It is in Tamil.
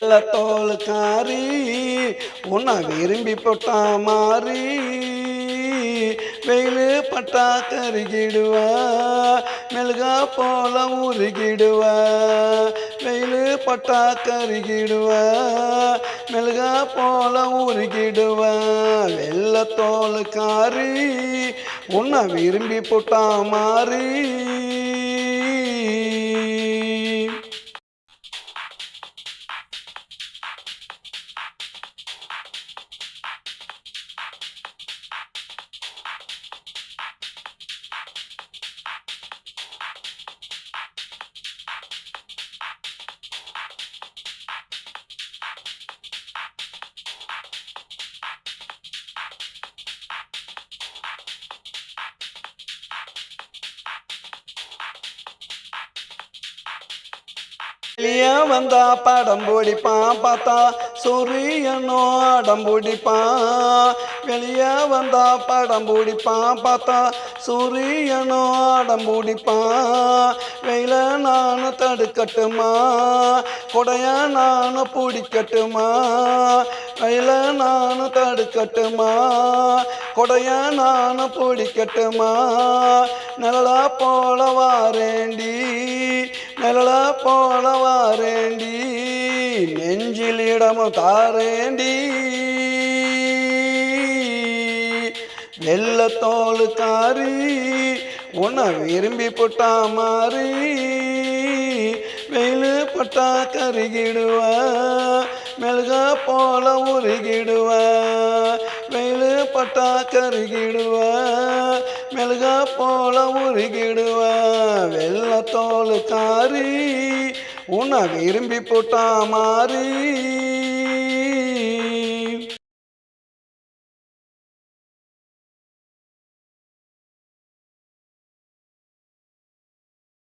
தோளுக்காரி உன்னை விரும்பி போட்டா மாறி வெயிலு பட்டா கருகிடுவா மெழுகா போல உருகிடுவா வெயிலு பட்டா கருகிடுவா மெழுகா போல உருகிடுவா வெள்ளத்தோளுக்காரி உன்னை விரும்பி போட்டா மாறி வெளியே வந்தா படம் பிடிப்பான் பார்த்தா சூரியனோ அடம் பிடிப்பான் வெளியே வந்தா படம் பிடிப்பான் பார்த்தா சூரியனோ அடம் பிடிப்பான் வெயில நானும் தடுக்கட்டுமா கொடைய நானும் பிடிக்கட்டுமா வெயில நானும் தடுக்கட்டுமா கொடைய நானும் பிடிக்கட்டுமா நிழலா போல வாரேண்டி நிழலா போல வாரேண்டி நெஞ்சில் இடமும் தாரேண்டி வெள்ளத்தோளுக்காரி உன்னை விரும்பி போட்டா மாறி வெயிலு பட்டா கருகிடுவா மெழுகா போல உருகிடுவா வெயிலு பட்டா கருகிடுவா மெழுகா போல உருகிடுவா வெள்ளத்தோளுக்காரி உன்னை விரும்பி போட்டா மாறி